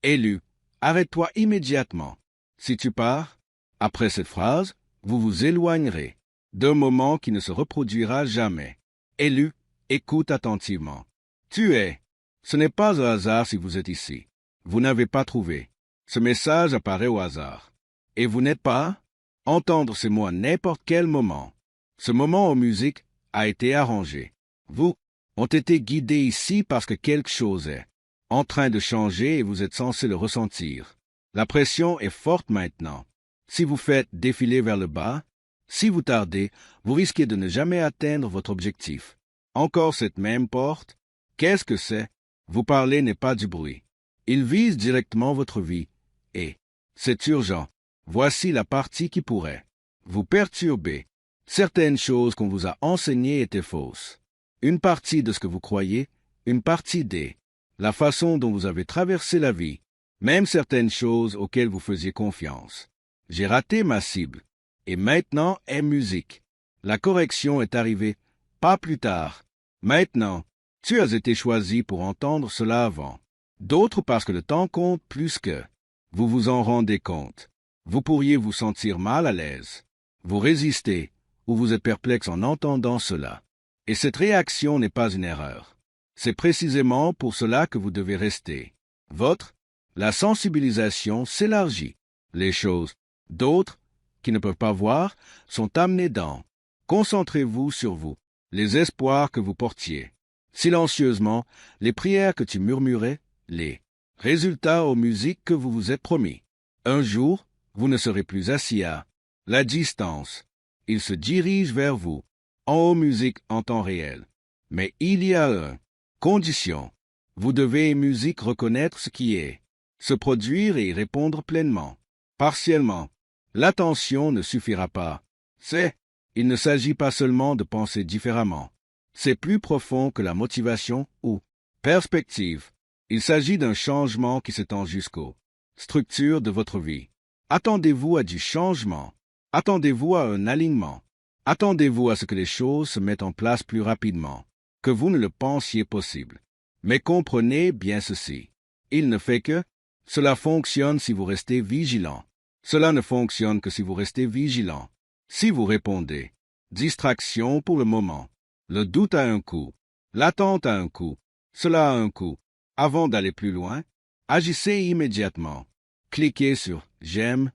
Élu, arrête-toi immédiatement. Si tu pars, après cette phrase, vous vous éloignerez d'un moment qui ne se reproduira jamais. Élu, écoute attentivement. Tu es. Ce n'est pas un hasard si vous êtes ici. Vous n'avez pas trouvé. Ce message apparaît au hasard. Et vous n'êtes pas. Entendre ces mots à n'importe quel moment. Ce moment en musique a été arrangé. Vous ont été guidés ici parce que quelque chose est en train de changer et vous êtes censé le ressentir. La pression est forte maintenant. Si vous faites défiler vers le bas, si vous tardez, vous risquez de ne jamais atteindre votre objectif. Encore cette même porte. Qu'est-ce que c'est? Vous parlez n'est pas du bruit. Il vise directement votre vie. Et c'est urgent. Voici la partie qui pourrait vous perturber. Certaines choses qu'on vous a enseignées étaient fausses. Une partie de ce que vous croyez, une partie des la façon dont vous avez traversé la vie, même certaines choses auxquelles vous faisiez confiance. J'ai raté ma cible, et maintenant est musique. La correction est arrivée, pas plus tard. Maintenant, tu as été choisi pour entendre cela avant. D'autres parce que le temps compte plus que vous vous en rendez compte. Vous pourriez vous sentir mal à l'aise. Vous résistez, ou vous êtes perplexe en entendant cela. Et cette réaction n'est pas une erreur. C'est précisément pour cela que vous devez rester. La sensibilisation s'élargit. Les choses, d'autres, qui ne peuvent pas voir, sont amenées dans. Concentrez-vous sur vous, les espoirs que vous portiez. Silencieusement, les prières que tu murmurais, les résultats aux musiques que vous vous êtes promis. Un jour, vous ne serez plus assis à la distance. Il se dirige vers vous, en haut musique en temps réel. Mais il y a une condition. Vous devez, musique, reconnaître ce qui est, se produire et y répondre pleinement, partiellement. L'attention ne suffira pas. Il ne s'agit pas seulement de penser différemment. C'est plus profond que la motivation ou perspective. Il s'agit d'un changement qui s'étend jusqu'aux structures de votre vie. Attendez-vous à du changement. Attendez-vous à un alignement. Attendez-vous à ce que les choses se mettent en place plus rapidement que vous ne le pensiez possible. Mais comprenez bien ceci. Il ne fait que cela fonctionne si vous restez vigilant. Cela ne fonctionne que si vous restez vigilant. Si vous répondez, distraction pour le moment. Le doute a un coût. L'attente a un coût. Cela a un coût. Avant d'aller plus loin, agissez immédiatement. Cliquez sur « J'aime ».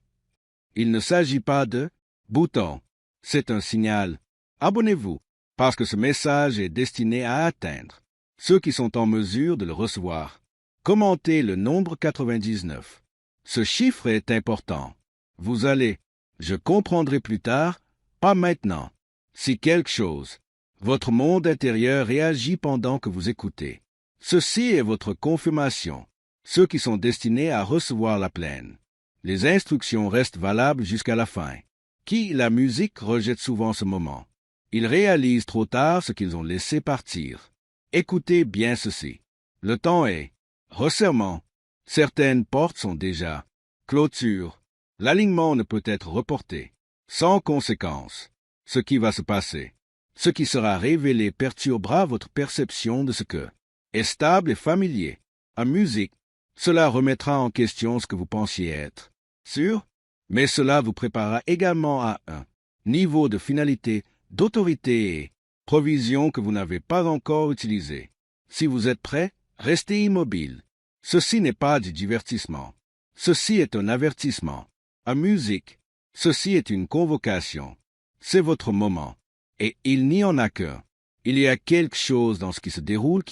Il ne s'agit pas de bouton. C'est un signal. Abonnez-vous, parce que ce message est destiné à atteindre ceux qui sont en mesure de le recevoir. Commentez le nombre 99. Ce chiffre est important. Vous allez, je comprendrai plus tard, pas maintenant. Si quelque chose, votre monde intérieur réagit pendant que vous écoutez. Ceci est votre confirmation. Ceux qui sont destinés à recevoir la pleine. Les instructions restent valables jusqu'à la fin. Qui, la musique, rejette souvent ce moment. Ils réalisent trop tard ce qu'ils ont laissé partir. Écoutez bien ceci. Le temps est resserrement. Certaines portes sont déjà clôture. L'alignement ne peut être reporté. Sans conséquence. Ce qui va se passer, ce qui sera révélé perturbera votre perception de ce que est stable et familier. En musique, cela remettra en question ce que vous pensiez être. Sûr? Mais cela vous préparera également à un niveau de finalité, d'autorité et provision que vous n'avez pas encore utilisé. Si vous êtes prêt, restez immobile. Ceci n'est pas du divertissement. Ceci est un avertissement. En musique, ceci est une convocation. C'est votre moment. Et il n'y en a qu'un. Il y a quelque chose dans ce qui se déroule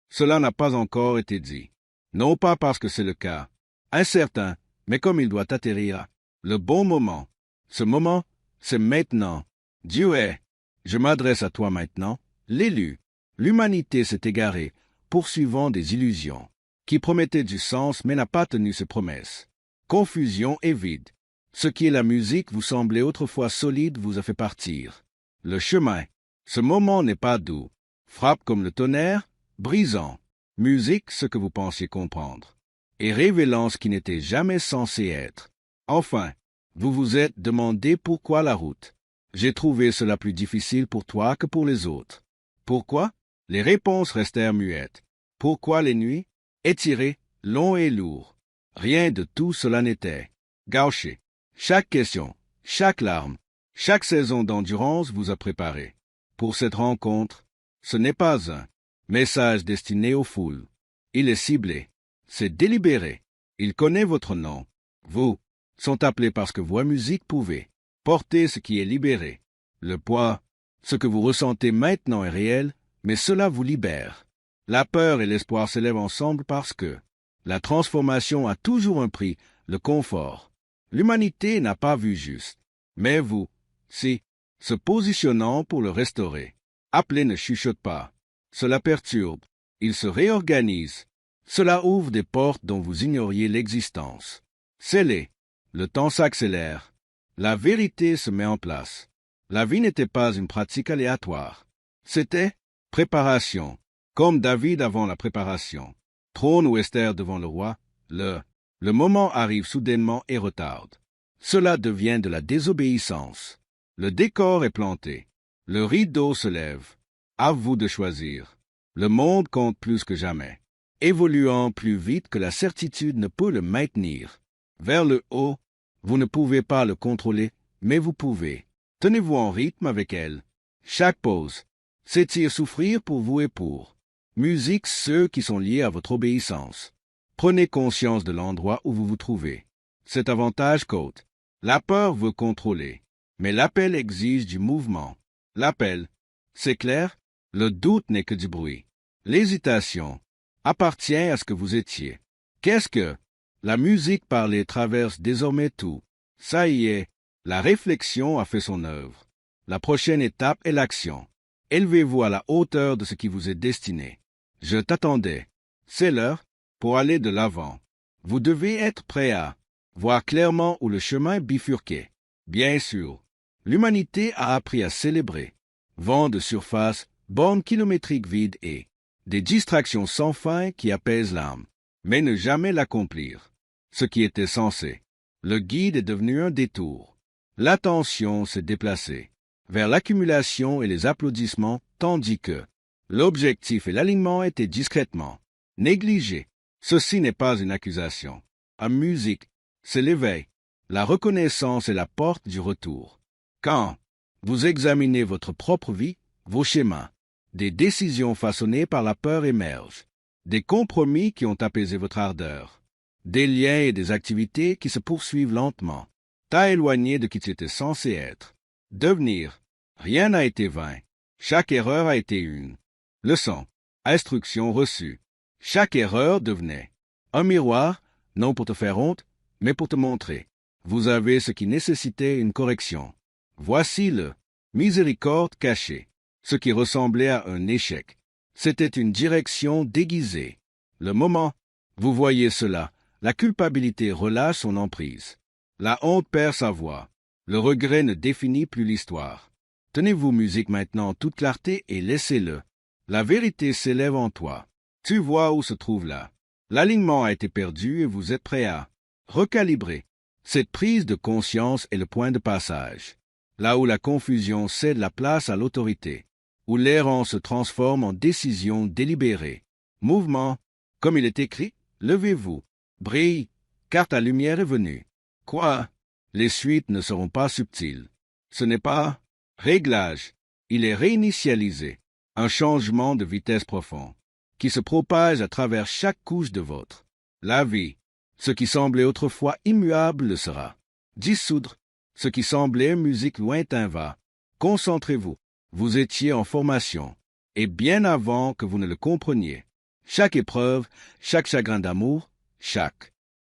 cela n'a pas encore été dit. Non pas parce que c'est le cas. Incertain, mais comme il doit atterrir. Le bon moment. Ce moment, c'est maintenant. Dieu est. Je m'adresse à toi maintenant, l'élu. L'humanité s'est égarée, poursuivant des illusions, qui promettaient du sens mais n'a pas tenu ses promesses. Confusion et vide. Ce qui est la musique vous semblait autrefois solide vous a fait partir. Le chemin. Ce moment n'est pas doux. Frappe comme le tonnerre, brisant. Musique, ce que vous pensiez comprendre. Et révélant ce qui n'était jamais censé être. Enfin, vous vous êtes demandé pourquoi la route. J'ai trouvé cela plus difficile pour toi que pour les autres. Pourquoi? Les réponses restèrent muettes. Pourquoi les nuits? Étirées, longs et lourds. Rien de tout cela n'était. Gaucher. Chaque question, chaque larme, chaque saison d'endurance vous a préparé. Pour cette rencontre, ce n'est pas un message destiné aux foules. Il est ciblé. C'est délibéré. Il connaît votre nom. Vous sont appelés parce que vos musiques pouvaient porter ce qui est libéré. Le poids, ce que vous ressentez maintenant est réel, mais cela vous libère. La peur et l'espoir s'élèvent ensemble parce que la transformation a toujours un prix, le confort. L'humanité n'a pas vu juste. Mais vous, si, se positionnant pour le restaurer. Appelé ne chuchote pas. Cela perturbe. Il se réorganise. Cela ouvre des portes dont vous ignoriez l'existence. Scellé. Le temps s'accélère. La vérité se met en place. La vie n'était pas une pratique aléatoire. C'était préparation. Comme David avant la préparation. Trône ou Esther devant le roi, le moment arrive soudainement et retarde. Cela devient de la désobéissance. Le décor est planté. Le rideau se lève. À vous de choisir. Le monde compte plus que jamais. Évoluant plus vite que la certitude ne peut le maintenir. Vers le haut, vous ne pouvez pas le contrôler, mais vous pouvez. Tenez-vous en rythme avec elle. Chaque pause s'étire souffrir pour vous et pour. Musique ceux qui sont liés à votre obéissance. Prenez conscience de l'endroit où vous vous trouvez. Cet avantage côte. La peur veut contrôler, mais l'appel exige du mouvement. L'appel, c'est clair, le doute n'est que du bruit. L'hésitation appartient à ce que vous étiez. Qu'est-ce que la musique parlée traverse désormais tout. Ça y est, la réflexion a fait son œuvre. La prochaine étape est l'action. Élevez-vous à la hauteur de ce qui vous est destiné. Je t'attendais. C'est l'heure pour aller de l'avant. Vous devez être prêt à voir clairement où le chemin bifurquait. Bien sûr, l'humanité a appris à célébrer. Vent de surface, bornes kilométriques vides et des distractions sans fin qui apaisent l'âme, mais ne jamais l'accomplir. Ce qui était censé. Le guide est devenu un détour. L'attention s'est déplacée vers l'accumulation et les applaudissements, tandis que l'objectif et l'alignement étaient discrètement négligés. Ceci n'est pas une accusation. En musique, c'est l'éveil. La reconnaissance est la porte du retour. Quand vous examinez votre propre vie, vos schémas, des décisions façonnées par la peur émergent, des compromis qui ont apaisé votre ardeur, des liens et des activités qui se poursuivent lentement, t'a éloigné de qui tu étais censé être. Devenir, rien n'a été vain. Chaque erreur a été une leçon, instruction reçue. Chaque erreur devenait un miroir, non pour te faire honte, mais pour te montrer. Vous avez ce qui nécessitait une correction. Voici le miséricorde caché. Ce qui ressemblait à un échec. C'était une direction déguisée. Le moment, vous voyez cela, la culpabilité relâche son emprise. La honte perd sa voix. Le regret ne définit plus l'histoire. Tenez-vous musique maintenant en toute clarté et laissez-le. La vérité s'élève en toi. Tu vois où se trouve là. L'alignement a été perdu et vous êtes prêt à recalibrer. Cette prise de conscience est le point de passage. Là où la confusion cède la place à l'autorité. Où l'errance se transforme en décision délibérée. Mouvement, comme il est écrit, levez-vous, brille, car ta lumière est venue. Quoi? Les suites ne seront pas subtiles. Ce n'est pas réglage, il est réinitialisé, un changement de vitesse profond, qui se propage à travers chaque couche de votre. La vie, ce qui semblait autrefois immuable le sera. Dissoudre, ce qui semblait musique lointain va. Concentrez-vous. Vous étiez en formation, et bien avant que vous ne le compreniez. Chaque épreuve, chaque chagrin d'amour,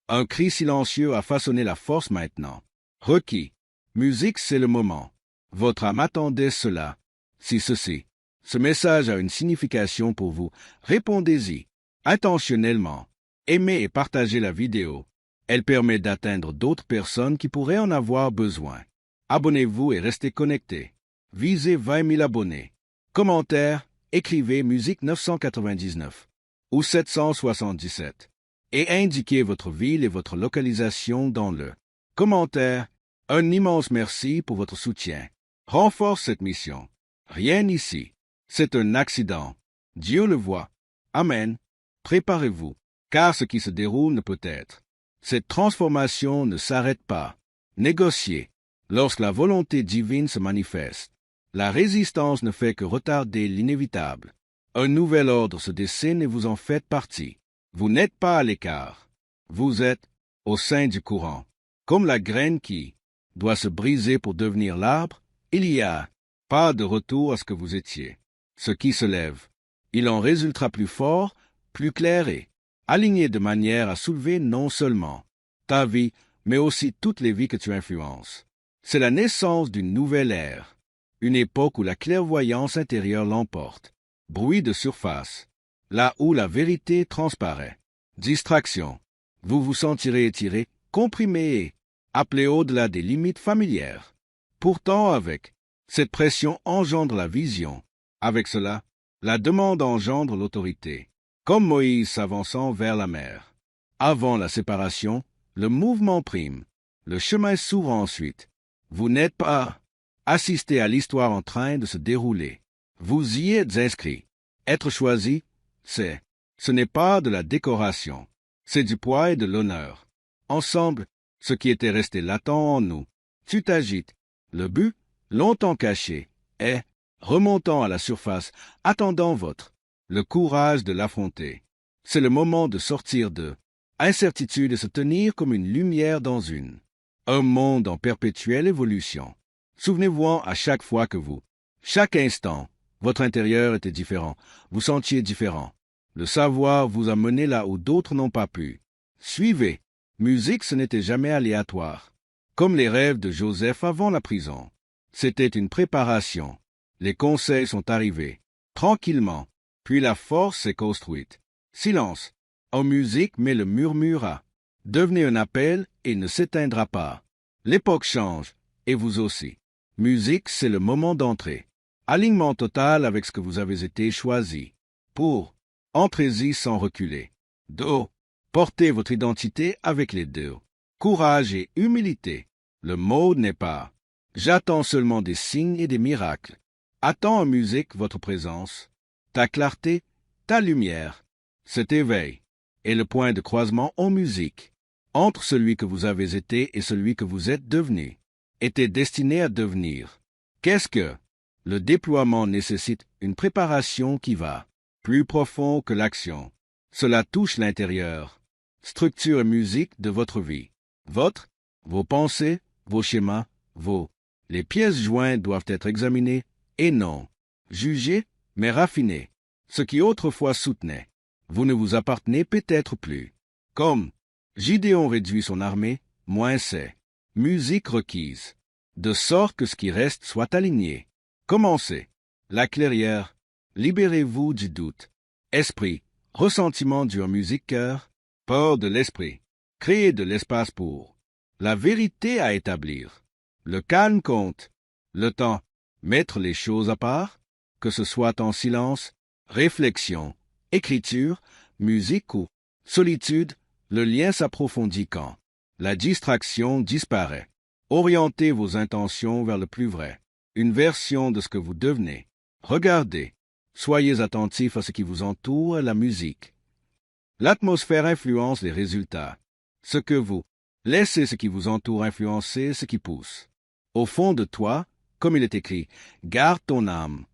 un cri silencieux a façonné la force maintenant. Requis. Musique, c'est le moment. Votre âme attendait cela. Si ce message a une signification pour vous, répondez-y, intentionnellement. Aimez et partagez la vidéo. Elle permet d'atteindre d'autres personnes qui pourraient en avoir besoin. Abonnez-vous et restez connectés. Visez 20 000 abonnés. Commentaire, écrivez musique 999 ou 777 et indiquez votre ville et votre localisation dans le commentaire. Un immense merci pour votre soutien. Renforce cette mission. Rien ici. C'est un accident. Dieu le voit. Amen. Préparez-vous, car ce qui se déroule ne peut être Cette transformation ne s'arrête pas. Négociez. Lorsque la volonté divine se manifeste, la résistance ne fait que retarder l'inévitable. Un nouvel ordre se dessine et vous en faites partie. Vous n'êtes pas à l'écart. Vous êtes au sein du courant. Comme la graine qui doit se briser pour devenir l'arbre, il y a pas de retour à ce que vous étiez. Ce qui se lève, il en résultera plus fort, plus clair et aligné de manière à soulever non seulement ta vie, mais aussi toutes les vies que tu influences. C'est la naissance d'une nouvelle ère, une époque où la clairvoyance intérieure l'emporte. Bruit de surface, là où la vérité transparaît. Distraction, vous vous sentirez étiré, comprimé et appelé au-delà des limites familières. Pourtant, avec cette pression engendre la vision. Avec cela, la demande engendre l'autorité, comme Moïse s'avançant vers la mer. Avant la séparation, le mouvement prime, le chemin s'ouvre ensuite. Vous n'êtes pas assisté à l'histoire en train de se dérouler. Vous y êtes inscrit. Être choisi, ce n'est pas de la décoration, c'est du poids et de l'honneur. Ensemble, ce qui était resté latent en nous, tu t'agites. Le but, longtemps caché, est remontant à la surface, attendant le courage de l'affronter. C'est le moment de sortir de incertitude et se tenir comme une lumière dans un monde en perpétuelle évolution. Souvenez-vous à chaque fois que chaque instant, votre intérieur était différent, vous sentiez différent. Le savoir vous a mené là où d'autres n'ont pas pu. Suivez. Musique, ce n'était jamais aléatoire. Comme les rêves de Joseph avant la prison. C'était une préparation. Les conseils sont arrivés, tranquillement, puis la force s'est construite. Silence. En musique, mais le murmura. Devenez un appel et ne s'éteindra pas. L'époque change, et vous aussi. Musique, c'est le moment d'entrer. Alignement total avec ce que vous avez été choisi. Pour, entrez-y sans reculer. Do, portez votre identité avec les deux. Courage et humilité. Le mot n'est pas « j'attends seulement des signes et des miracles ». Attends en musique votre présence, ta clarté, ta lumière. Cet éveil est le point de croisement en musique, entre celui que vous avez été et celui que vous êtes devenu, était destiné à devenir. Qu'est-ce que le déploiement nécessite une préparation qui va plus profond que l'action. Cela touche l'intérieur, structure et musique de votre vie. Vos pensées, vos schémas, les pièces jointes doivent être examinées et non jugées, mais raffinées. Ce qui autrefois soutenait, vous ne vous appartenez peut-être plus. Comme Gideon réduit son armée, moins c'est musique requise, de sorte que ce qui reste soit aligné. Commencez. La clairière, libérez-vous du doute. Esprit, ressentiment dure musique cœur, peur de l'esprit. Créez de l'espace pour la vérité à établir. Le calme compte. Le temps, mettre les choses à part, que ce soit en silence, réflexion, écriture, musique ou solitude, le lien s'approfondit quand la distraction disparaît. Orientez vos intentions vers le plus vrai, une version de ce que vous devenez. Regardez, soyez attentifs à ce qui vous entoure et la musique. L'atmosphère influence les résultats. Ce que vous laissez ce qui vous entoure influencer ce qui pousse. Au fond de toi, comme il est écrit, garde ton âme.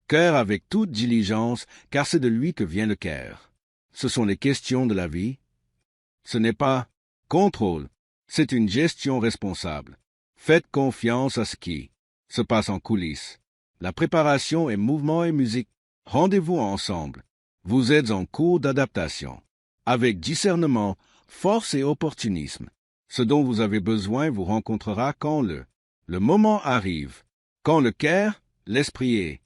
Cœur avec toute diligence, car c'est de lui que vient le cœur. Ce sont les questions de la vie. Ce n'est pas contrôle, c'est une gestion responsable. Faites confiance à ce qui se passe en coulisses. La préparation est mouvement et musique. Rendez-vous ensemble. Vous êtes en cours d'adaptation. Avec discernement, force et opportunisme. Ce dont vous avez besoin vous rencontrera quand le moment arrive. Quand le cœur, l'esprit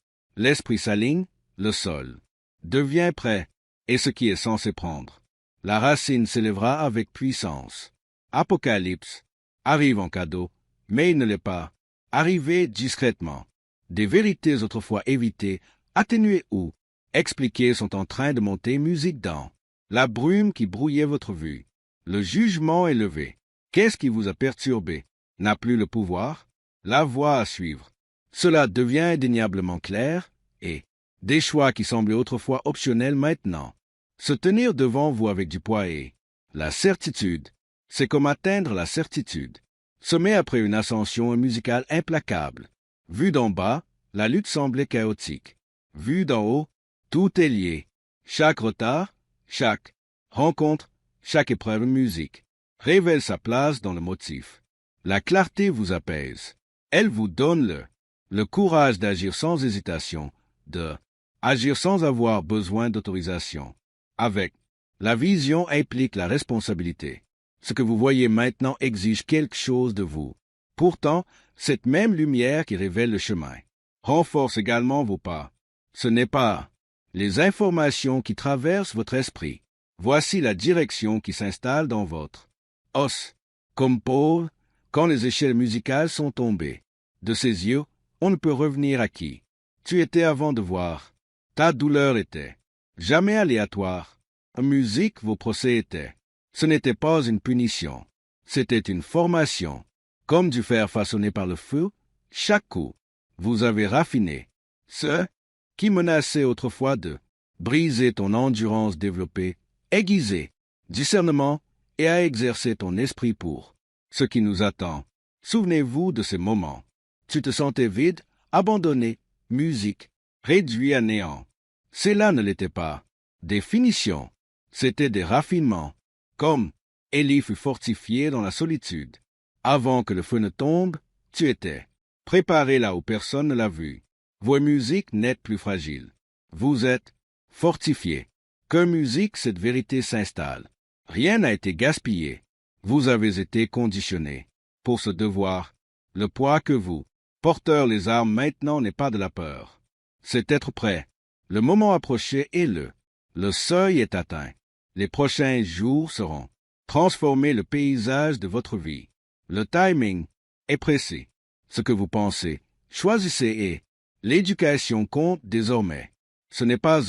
s'aligne, le sol devient prêt, et ce qui est censé prendre. La racine s'élèvera avec puissance. Apocalypse arrive en cadeau, mais il ne l'est pas. Arrivez discrètement. Des vérités autrefois évitées, atténuées ou expliquées sont en train de monter musique dans la brume qui brouillait votre vue. Le jugement est levé. Qu'est-ce qui vous a perturbé? N'a plus le pouvoir? La voie à suivre. Cela devient indéniablement clair, et des choix qui semblaient autrefois optionnels maintenant se tenir devant vous avec du poids et la certitude C'est comme atteindre la certitude. Sommet après une ascension musicale implacable. Vu d'en bas, la lutte semblait chaotique. Vu d'en haut, tout est lié. Chaque retard, chaque rencontre, chaque épreuve de musique révèle sa place dans le motif. La clarté vous apaise. Elle vous donne le courage d'agir sans hésitation, agir sans avoir besoin d'autorisation. Avec la vision implique la responsabilité. Ce que vous voyez maintenant exige quelque chose de vous. Pourtant, cette même lumière qui révèle le chemin renforce également vos pas. Ce n'est pas les informations qui traversent votre esprit. Voici la direction qui s'installe dans votre os. Comme Paul, quand les échelles musicales sont tombées de ses yeux, on ne peut revenir à qui tu étais avant de voir. Ta douleur était jamais aléatoire. En musique, vos procès étaient. Ce n'était pas une punition, c'était une formation. Comme du fer façonné par le feu, chaque coup, vous avez raffiné ce qui menaçait autrefois de briser ton endurance développée, aiguiser discernement et à exercer ton esprit pour ce qui nous attend. Souvenez-vous de ces moments. Tu te sentais vide, abandonné, musique, réduit à néant. Cela ne l'était pas des finitions, c'était des raffinements. Comme Élie fut fortifié dans la solitude. Avant que le feu ne tombe, tu étais préparé là où personne ne l'a vu. Vos musiques n'êtes plus fragiles. Vous êtes fortifiés. Que musique, cette vérité s'installe. Rien n'a été gaspillé. Vous avez été conditionnés pour ce devoir. Le poids que vous, porteurs les armes maintenant, n'est pas de la peur. C'est être prêt. Le moment approché et le seuil est atteint. Les prochains jours seront transformer le paysage de votre vie. Le timing est précis. Ce que vous pensez, choisissez et l'éducation compte désormais. Ce n'est pas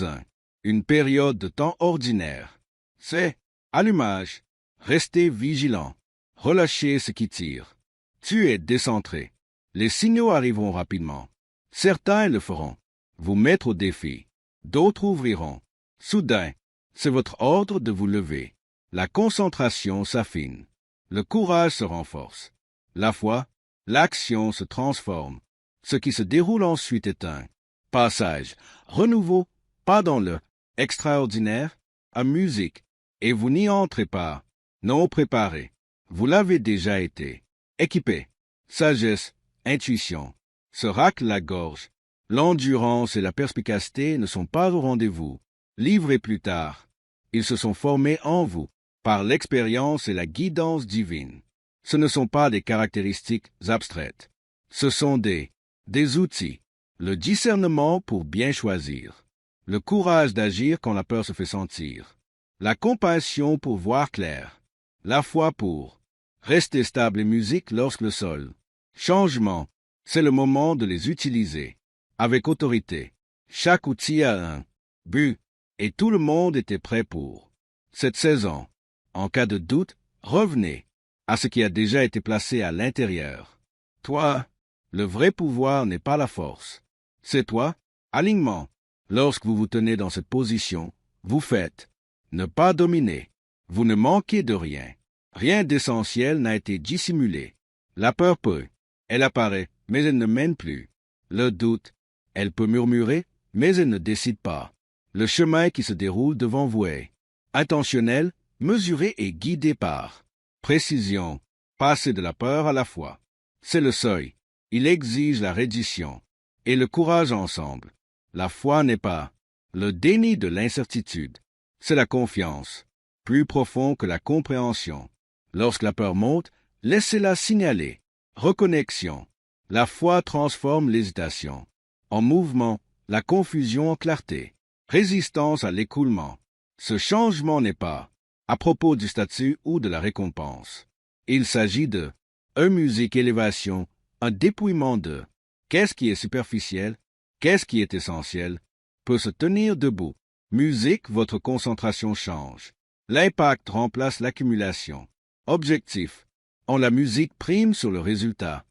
une période de temps ordinaire. C'est allumage. Restez vigilant. Relâchez ce qui tire. Tu es décentré. Les signaux arriveront rapidement. Certains le feront. Vous mettre au défi. D'autres ouvriront. Soudain, c'est votre ordre de vous lever. La concentration s'affine. Le courage se renforce. La foi, l'action se transforme. Ce qui se déroule ensuite est un passage, renouveau, pas dans le extraordinaire, à musique, et vous n'y entrez pas, non préparé. Vous l'avez déjà été. Équipé. Sagesse, intuition, se racle la gorge. L'endurance et la perspicacité ne sont pas au rendez-vous. Livrés plus tard. Ils se sont formés en vous, par l'expérience et la guidance divine. Ce ne sont pas des caractéristiques abstraites. Ce sont des outils. Le discernement pour bien choisir. Le courage d'agir quand la peur se fait sentir. La compassion pour voir clair. La foi pour rester stable et musique lorsque le sol. Changement, c'est le moment de les utiliser. Avec autorité. Chaque outil a un but. Et tout le monde était prêt pour cette saison. En cas de doute, revenez à ce qui a déjà été placé à l'intérieur. Toi, le vrai pouvoir n'est pas la force. C'est toi, alignement. Lorsque vous vous tenez dans cette position, vous faites ne pas dominer. Vous ne manquez de rien. Rien d'essentiel n'a été dissimulé. La peur peut. Elle apparaît, mais elle ne mène plus. Le doute. Elle peut murmurer, mais elle ne décide pas. Le chemin qui se déroule devant vous est intentionnel, mesuré et guidé par précision. Passer de la peur à la foi. C'est le seuil. Il exige la reddition et le courage ensemble. La foi n'est pas le déni de l'incertitude. C'est la confiance, plus profond que la compréhension. Lorsque la peur monte, laissez-la signaler. Reconnexion. La foi transforme l'hésitation en mouvement, la confusion en clarté. Résistance à l'écoulement. Ce changement n'est pas à propos du statut ou de la récompense. Il s'agit de musique élévation, un dépouillement de qu'est-ce qui est superficiel, qu'est-ce qui est essentiel, peut se tenir debout. Musique, votre concentration change. L'impact remplace l'accumulation. Objectif. En la musique prime sur le résultat.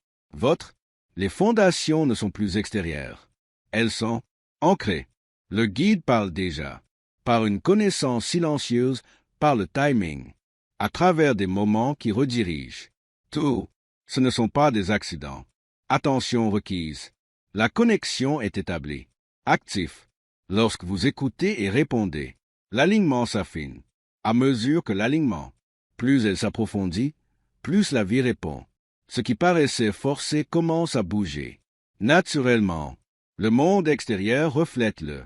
Les fondations ne sont plus extérieures. Elles sont ancrées. Le guide parle déjà. Par une connaissance silencieuse, par le timing. à travers des moments qui redirigent. Tout, ce ne sont pas des accidents. Attention requise. La connexion est établie. Actif. Lorsque vous écoutez et répondez, l'alignement s'affine. À mesure que l'alignement, plus elle s'approfondit, plus la vie répond. Ce qui paraissait forcé commence à bouger. Naturellement, le monde extérieur reflète le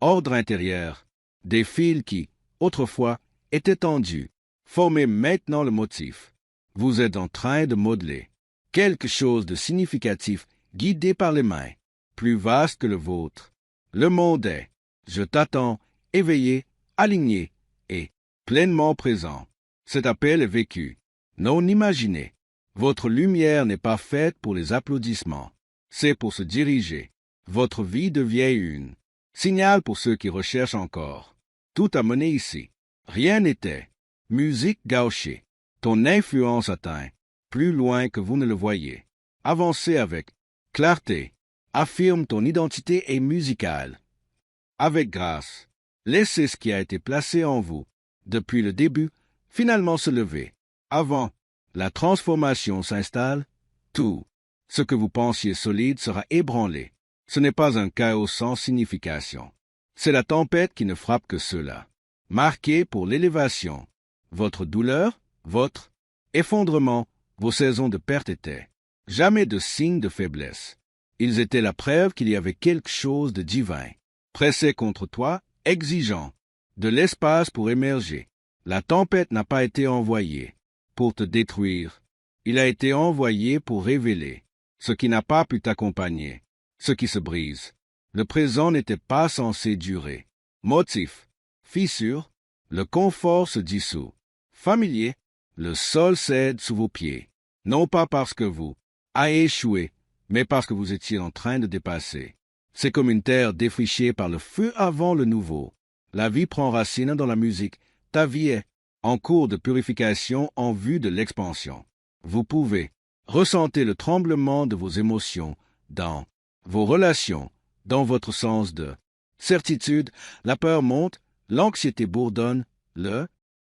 ordre intérieur. Des fils qui, autrefois, étaient tendus, formaient maintenant le motif. Vous êtes en train de modeler quelque chose de significatif guidé par les mains, plus vaste que le vôtre. Le monde est, je t'attends, éveillé, aligné et pleinement présent. Cet appel est vécu, non imaginé. Votre lumière n'est pas faite pour les applaudissements, c'est pour se diriger. Votre vie devient une signal pour ceux qui recherchent encore. Tout a mené ici. Rien n'était. Musique gauchée. Ton influence atteint plus loin que vous ne le voyez. Avancez avec clarté. Affirme ton identité est musicale. Avec grâce. Laissez ce qui a été placé en vous, depuis le début, finalement se lever. Avant, la transformation s'installe, tout ce que vous pensiez solide sera ébranlé. Ce n'est pas un chaos sans signification. C'est la tempête qui ne frappe que ceux-là. Marqué pour l'élévation. Votre douleur, votre effondrement, vos saisons de perte étaient jamais de signes de faiblesse. Ils étaient la preuve qu'il y avait quelque chose de divin, pressé contre toi, exigeant de l'espace pour émerger. La tempête n'a pas été envoyée pour te détruire. Il a été envoyé pour révéler ce qui n'a pas pu t'accompagner, ce qui se brise. Le présent n'était pas censé durer. Motif, fissure, le confort se dissout. Familier, le sol cède sous vos pieds. Non pas parce que vous avez échoué, mais parce que vous étiez en train de dépasser. C'est comme une terre défrichée par le feu avant le nouveau. La vie prend racine dans la musique. Ta vie est en cours de purification en vue de l'expansion. Vous pouvez ressentir le tremblement de vos émotions dans vos relations, dans votre sens de certitude. La peur monte, l'anxiété bourdonne,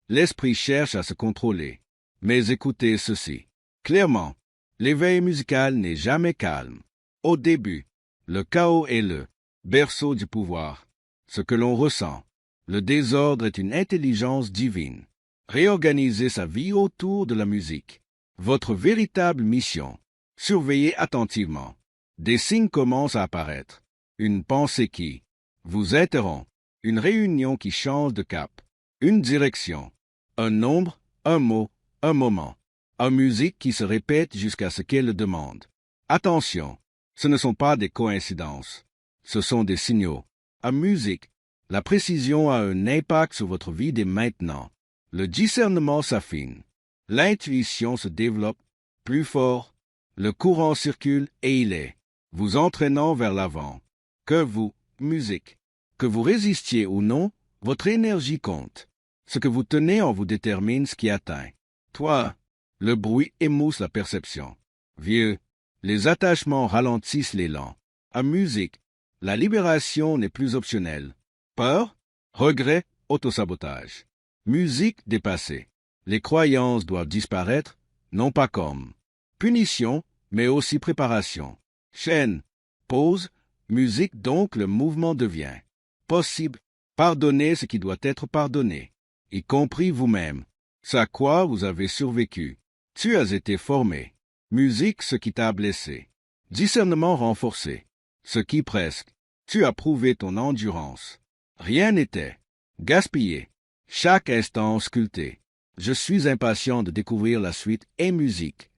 l'esprit cherche à se contrôler. Mais écoutez ceci. Clairement, l'éveil musical n'est jamais calme. Au début, le chaos est le berceau du pouvoir. Ce que l'on ressent, le désordre est une intelligence divine. Réorganisez sa vie autour de la musique. Votre véritable mission. Surveillez attentivement. Des signes commencent à apparaître. Une pensée qui vous interrompt. Une réunion qui change de cap. Une direction. Un nombre, un mot, un moment. Une musique qui se répète jusqu'à ce qu'elle le demande. Attention, ce ne sont pas des coïncidences. Ce sont des signaux. Une musique. La précision a un impact sur votre vie dès maintenant. Le discernement s'affine. L'intuition se développe plus fort. Le courant circule et il est vous entraînant vers l'avant. Que vous, musique, que vous résistiez ou non, votre énergie compte. Ce que vous tenez en vous détermine ce qui atteint. Toi, le bruit émousse la perception. Vieux, les attachements ralentissent l'élan. À musique, la libération n'est plus optionnelle. Peur, regret, autosabotage. Musique dépassée. Les croyances doivent disparaître, non pas comme punition, mais aussi préparation. Chaîne, pause, musique donc le mouvement devient possible. Pardonnez ce qui doit être pardonné, y compris vous-même. Ce à quoi vous avez survécu. Tu as été formé. Musique ce qui t'a blessé. Discernement renforcé. Ce qui presque. Tu as prouvé ton endurance. Rien n'était gaspillé. Chaque instant sculpté. Je suis impatient de découvrir la suite et musique.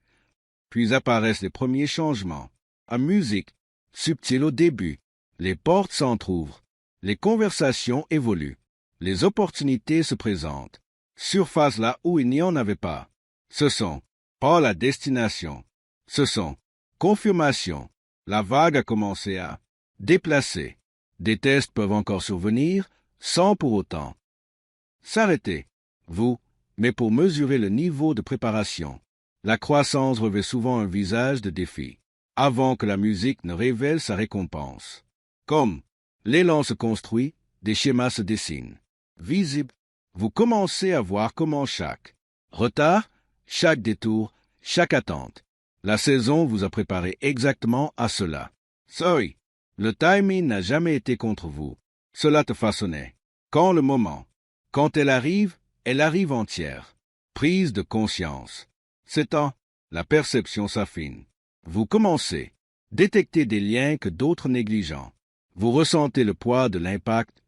Puis apparaissent les premiers changements. À musique, subtile au début. Les portes s'entr'ouvrent. Les conversations évoluent. Les opportunités se présentent. Surface là où il n'y en avait pas. Ce sont pas la destination. Ce sont confirmations. La vague a commencé à déplacer. Des tests peuvent encore survenir sans pour autant s'arrêter. Vous, mais pour mesurer le niveau de préparation. La croissance revêt souvent un visage de défi, avant que la musique ne révèle sa récompense. Comme l'élan se construit, des schémas se dessinent. Visibles, vous commencez à voir comment chaque Retard, chaque détour, chaque attente. La saison vous a préparé exactement à cela. Sorry, le timing n'a jamais été contre vous. Cela te façonnait. Quand le moment, quand elle arrive entière. Prise de conscience. S'étend, la perception s'affine. Vous commencez. Détectez des liens que d'autres négligent. Vous ressentez le poids de l'impact,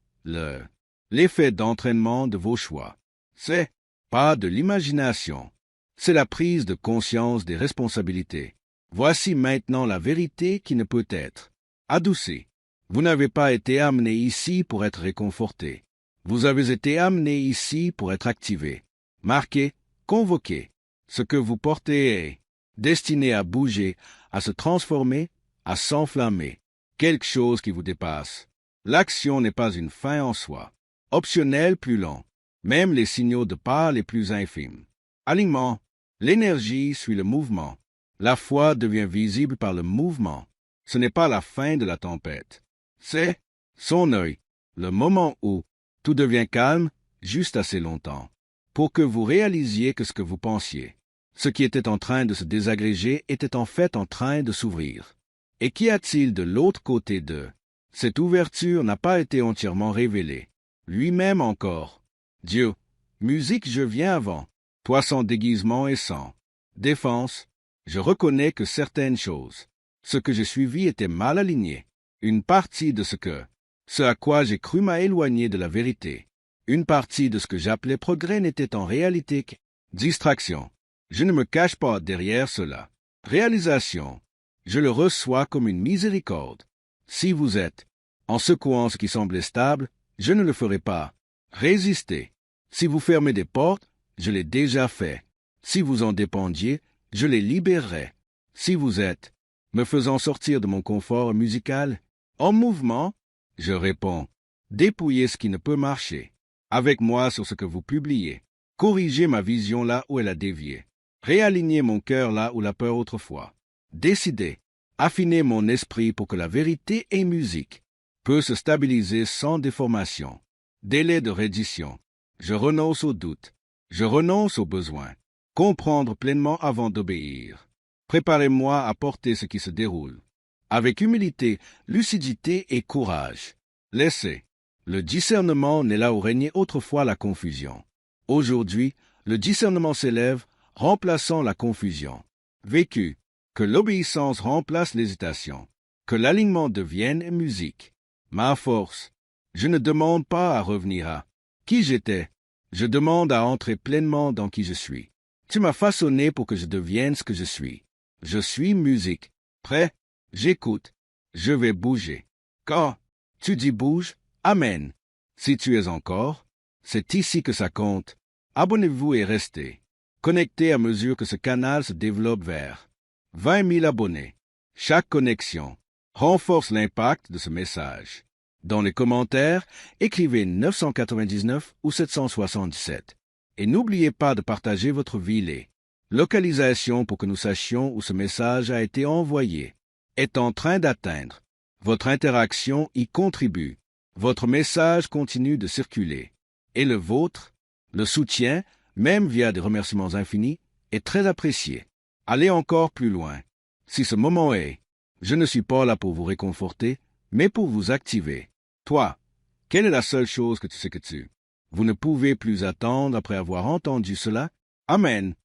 l'effet d'entraînement de vos choix. C'est pas de l'imagination. C'est la prise de conscience des responsabilités. Voici maintenant la vérité qui ne peut être adoucie. Vous n'avez pas été amené ici pour être réconforté. Vous avez été amené ici pour être activé, marqué, convoqué. Ce que vous portez est destiné à bouger, à se transformer, à s'enflammer. Quelque chose qui vous dépasse. L'action n'est pas une fin en soi. Optionnel plus long. Même les signaux de pas les plus infimes. Alignement. L'énergie suit le mouvement. La foi devient visible par le mouvement. Ce n'est pas la fin de la tempête. C'est son œil, le moment où tout devient calme juste assez longtemps pour que vous réalisiez que ce que vous pensiez, ce qui était en train de se désagréger était en fait en train de s'ouvrir. Et qu'y a-t-il de l'autre côté d'eux? Cette ouverture n'a pas été entièrement révélée. Lui-même encore. Dieu, musique je viens avant, toi sans déguisement et sans défense, je reconnais que certaines choses, ce que j'ai suivi était mal aligné. Une partie de ce à quoi j'ai cru m'a éloigné de la vérité. Une partie de ce que j'appelais progrès n'était en réalité que distraction. Je ne me cache pas derrière cela. Réalisation. Je le reçois comme une miséricorde. Si vous êtes en secouant ce qui semblait stable, je ne le ferai pas. Résistez. Si vous fermez des portes, je l'ai déjà fait. Si vous en dépendiez, je les libérerai. Si vous êtes me faisant sortir de mon confort musical, en mouvement, je réponds, dépouillez ce qui ne peut marcher. Avec moi sur ce que vous publiez. Corrigez ma vision là où elle a dévié. Réalignez mon cœur là où la peur autrefois. Décidez. Affinez mon esprit pour que la vérité et musique peut se stabiliser sans déformation. Délai de reddition. Je renonce au doute. Je renonce au besoin. Comprendre pleinement avant d'obéir. Préparez-moi à porter ce qui se déroule. Avec humilité, lucidité et courage. Laissez. Le discernement n'est là où régnait autrefois la confusion. Aujourd'hui, le discernement s'élève, remplaçant la confusion. Vécu. Que l'obéissance remplace l'hésitation. Que l'alignement devienne musique. Ma force. Je ne demande pas à revenir à qui j'étais. Je demande à entrer pleinement dans qui je suis. Tu m'as façonné pour que je devienne ce que je suis. Je suis musique. Prêt? J'écoute. Je vais bouger. Quand tu dis bouge, amen. Si tu es encore, c'est ici que ça compte. Abonnez-vous et restez connectés à mesure que ce canal se développe vers 20 000 abonnés. Chaque connexion renforce l'impact de ce message. Dans les commentaires, écrivez 999 ou 777. Et n'oubliez pas de partager votre ville. Localisation pour que nous sachions où ce message a été envoyé. Est en train d'atteindre. Votre interaction y contribue. Votre message continue de circuler. Et le vôtre, le soutien, même via des remerciements infinis, est très apprécié. Allez encore plus loin. Si ce moment est, je ne suis pas là pour vous réconforter, mais pour vous activer. Toi, quelle est la seule chose que tu sais que vous ne pouvez plus attendre après avoir entendu cela? Amen.